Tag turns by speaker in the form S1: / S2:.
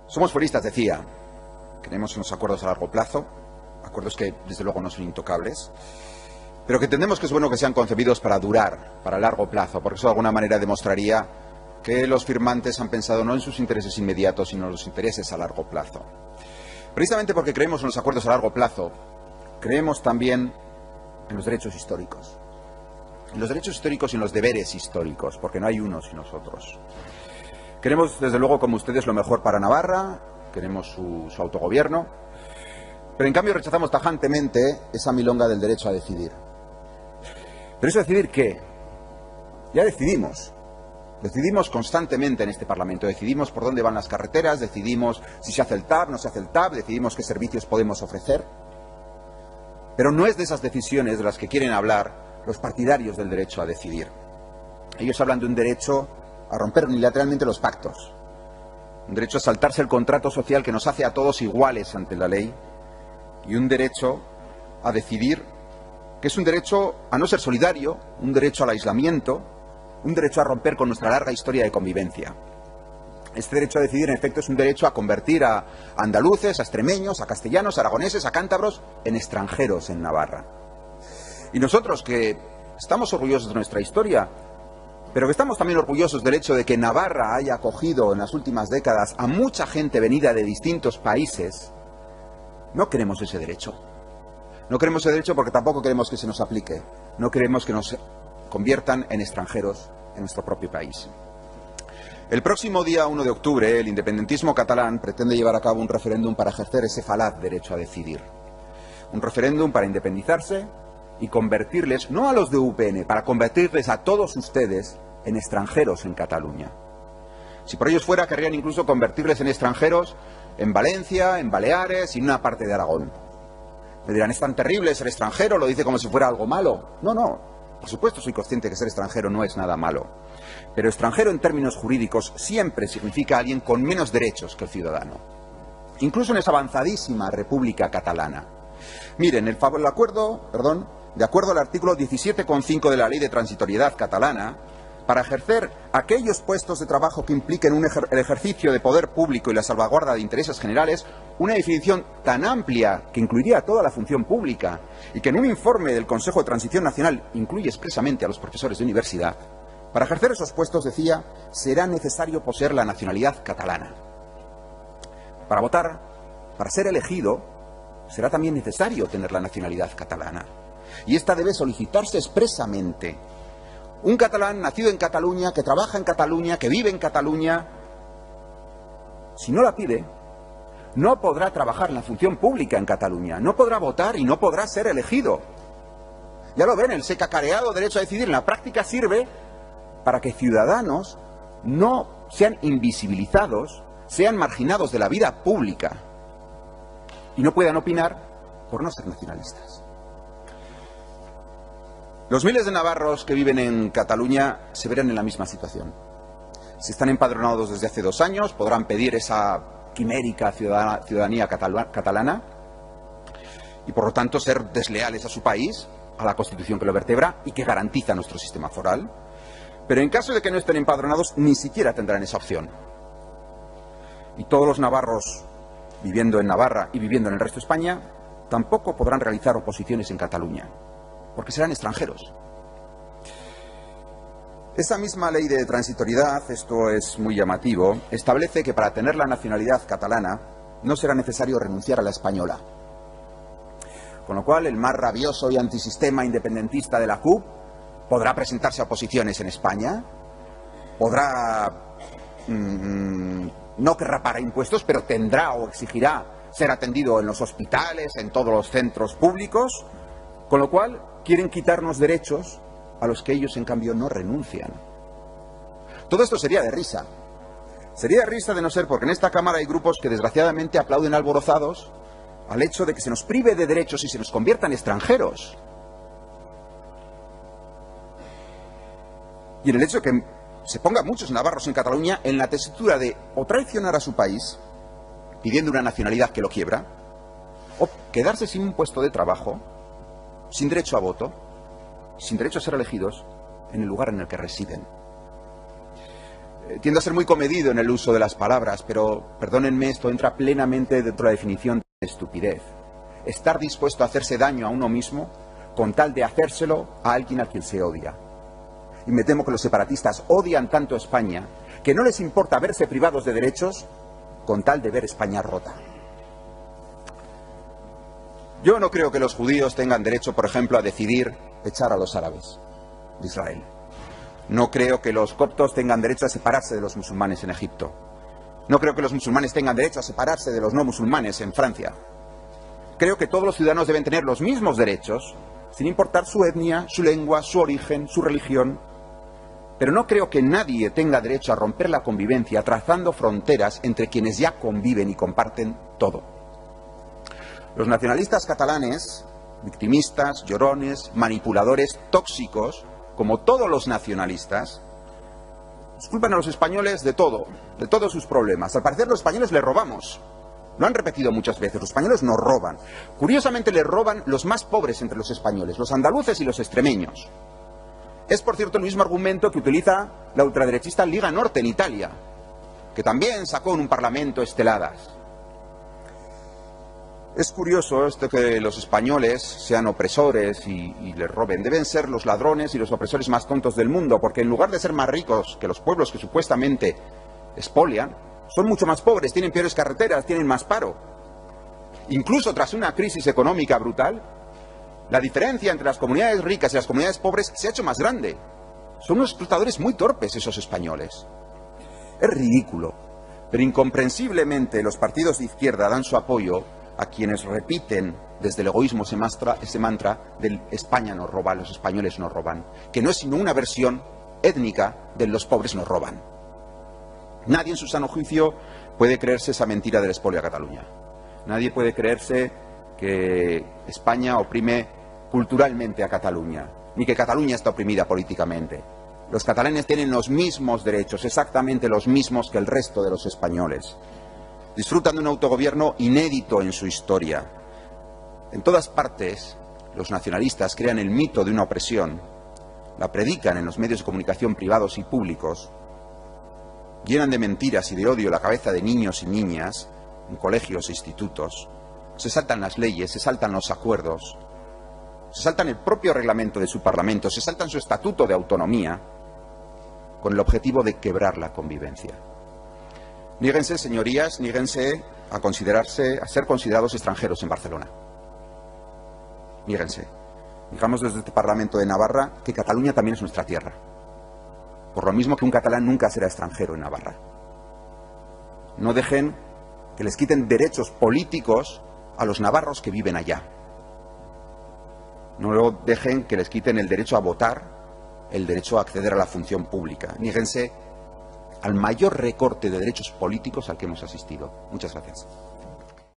S1: Somos fueristas, decía. Creemos en los acuerdos a largo plazo, acuerdos que desde luego no son intocables, pero que entendemos que es bueno que sean concebidos para durar, para largo plazo, porque eso de alguna manera demostraría que los firmantes han pensado no en sus intereses inmediatos, sino en los intereses a largo plazo. Precisamente porque creemos en los acuerdos a largo plazo, creemos también en los derechos históricos. En los derechos históricos y en los deberes históricos, porque no hay unos y nosotros. Queremos, desde luego, como ustedes, lo mejor para Navarra, queremos su autogobierno, pero en cambio rechazamos tajantemente esa milonga del derecho a decidir. ¿Pero eso decidir qué? Ya decidimos. Decidimos constantemente en este Parlamento, decidimos por dónde van las carreteras, decidimos si se hace el TAP, no se hace el TAP, decidimos qué servicios podemos ofrecer. Pero no es de esas decisiones de las que quieren hablar los partidarios del derecho a decidir. Ellos hablan de un derecho a romper unilateralmente los pactos, un derecho a saltarse el contrato social que nos hace a todos iguales ante la ley y un derecho a decidir que es un derecho a no ser solidario, un derecho al aislamiento, un derecho a romper con nuestra larga historia de convivencia. Este derecho a decidir, en efecto, es un derecho a convertir a andaluces, a extremeños, a castellanos, a aragoneses, a cántabros en extranjeros en Navarra. Y nosotros, que estamos orgullosos de nuestra historia, pero que estamos también orgullosos del hecho de que Navarra haya acogido en las últimas décadas a mucha gente venida de distintos países, no queremos ese derecho. No queremos ese derecho porque tampoco queremos que se nos aplique. No queremos que nos conviertan en extranjeros en nuestro propio país. El próximo día 1 de octubre, el independentismo catalán pretende llevar a cabo un referéndum para ejercer ese falaz derecho a decidir. Un referéndum para independizarse y convertirles, no a los de UPN, para convertirles a todos ustedes en extranjeros en Cataluña. Si por ellos fuera, querrían incluso convertirles en extranjeros en Valencia, en Baleares y en una parte de Aragón. Me dirán, ¿es tan terrible ser extranjero? Lo dice como si fuera algo malo. No, no. Por supuesto soy consciente que ser extranjero no es nada malo. Pero extranjero en términos jurídicos siempre significa alguien con menos derechos que el ciudadano. Incluso en esa avanzadísima República Catalana. Miren, de acuerdo al artículo 17,5 de la Ley de Transitoriedad catalana, para ejercer aquellos puestos de trabajo que impliquen el ejercicio de poder público y la salvaguarda de intereses generales, una definición tan amplia que incluiría toda la función pública y que en un informe del Consejo de Transición Nacional incluye expresamente a los profesores de universidad, para ejercer esos puestos, decía, será necesario poseer la nacionalidad catalana. Para votar, para ser elegido, será también necesario tener la nacionalidad catalana. Y esta debe solicitarse expresamente. Un catalán nacido en Cataluña, que trabaja en Cataluña, que vive en Cataluña, si no la pide, no podrá trabajar en la función pública en Cataluña, no podrá votar y no podrá ser elegido. Ya lo ven, el cacareado derecho a decidir en la práctica sirve para que ciudadanos no sean invisibilizados, sean marginados de la vida pública y no puedan opinar por no ser nacionalistas. Los miles de navarros que viven en Cataluña se verán en la misma situación. Si están empadronados desde hace 2 años, podrán pedir esa quimérica ciudadanía catalana y, por lo tanto, ser desleales a su país, a la Constitución que lo vertebra y que garantiza nuestro sistema foral. Pero en caso de que no estén empadronados, ni siquiera tendrán esa opción. Y todos los navarros viviendo en Navarra y viviendo en el resto de España tampoco podrán realizar oposiciones en Cataluña, porque serán extranjeros. Esa misma ley de transitoriedad, esto es muy llamativo, establece que para tener la nacionalidad catalana no será necesario renunciar a la española. Con lo cual, el más rabioso y antisistema independentista de la CUP podrá presentarse a oposiciones en España, podrá, no querrá pagar impuestos, pero tendrá o exigirá ser atendido en los hospitales, en todos los centros públicos, con lo cual quieren quitarnos derechos a los que ellos, en cambio, no renuncian. Todo esto sería de risa. Sería de risa de no ser porque en esta Cámara hay grupos que desgraciadamente aplauden alborozados al hecho de que se nos prive de derechos y se nos convierta en extranjeros. Y en el hecho de que se pongan muchos navarros en Cataluña en la tesitura de o traicionar a su país, pidiendo una nacionalidad que lo quiebra, o quedarse sin un puesto de trabajo, sin derecho a voto, sin derecho a ser elegidos en el lugar en el que residen. Tiendo a ser muy comedido en el uso de las palabras, pero perdónenme, esto entra plenamente dentro de la definición de estupidez. Estar dispuesto a hacerse daño a uno mismo con tal de hacérselo a alguien a quien se odia. Y me temo que los separatistas odian tanto a España que no les importa verse privados de derechos con tal de ver España rota. Yo no creo que los judíos tengan derecho, por ejemplo, a decidir echar a los árabes de Israel. No creo que los coptos tengan derecho a separarse de los musulmanes en Egipto. No creo que los musulmanes tengan derecho a separarse de los no musulmanes en Francia. Creo que todos los ciudadanos deben tener los mismos derechos, sin importar su etnia, su lengua, su origen, su religión. Pero no creo que nadie tenga derecho a romper la convivencia trazando fronteras entre quienes ya conviven y comparten todo. Los nacionalistas catalanes, victimistas, llorones, manipuladores, tóxicos, como todos los nacionalistas, culpan a los españoles de todo, de todos sus problemas. Al parecer los españoles les robamos. Lo han repetido muchas veces, los españoles nos roban. Curiosamente les roban los más pobres entre los españoles, los andaluces y los extremeños. Es, por cierto, el mismo argumento que utiliza la ultraderechista Liga Norte en Italia, que también sacó en un parlamento esteladas. Es curioso esto que los españoles sean opresores y les roben. Deben ser los ladrones y los opresores más tontos del mundo, porque en lugar de ser más ricos que los pueblos que supuestamente expolian, son mucho más pobres, tienen peores carreteras, tienen más paro. Incluso tras una crisis económica brutal, la diferencia entre las comunidades ricas y las comunidades pobres se ha hecho más grande. Son unos explotadores muy torpes esos españoles. Es ridículo, pero incomprensiblemente los partidos de izquierda dan su apoyo a quienes repiten desde el egoísmo ese mantra del España nos roba, los españoles nos roban, que no es sino una versión étnica de los pobres nos roban. Nadie en su sano juicio puede creerse esa mentira del expolio a Cataluña. Nadie puede creerse que España oprime culturalmente a Cataluña, ni que Cataluña está oprimida políticamente. Los catalanes tienen los mismos derechos, exactamente los mismos que el resto de los españoles. Disfrutan de un autogobierno inédito en su historia. En todas partes, los nacionalistas crean el mito de una opresión, la predican en los medios de comunicación privados y públicos, llenan de mentiras y de odio la cabeza de niños y niñas en colegios e institutos, se saltan las leyes, se saltan los acuerdos, se saltan el propio reglamento de su parlamento, se saltan su estatuto de autonomía, con el objetivo de quebrar la convivencia. Niéguense, señorías, niéguense a ser considerados extranjeros en Barcelona. Niéguense. Digamos desde este Parlamento de Navarra que Cataluña también es nuestra tierra. Por lo mismo que un catalán nunca será extranjero en Navarra. No dejen que les quiten derechos políticos a los navarros que viven allá. No dejen que les quiten el derecho a votar, el derecho a acceder a la función pública. Niéguense al mayor recorte de derechos políticos al que hemos asistido. Muchas gracias.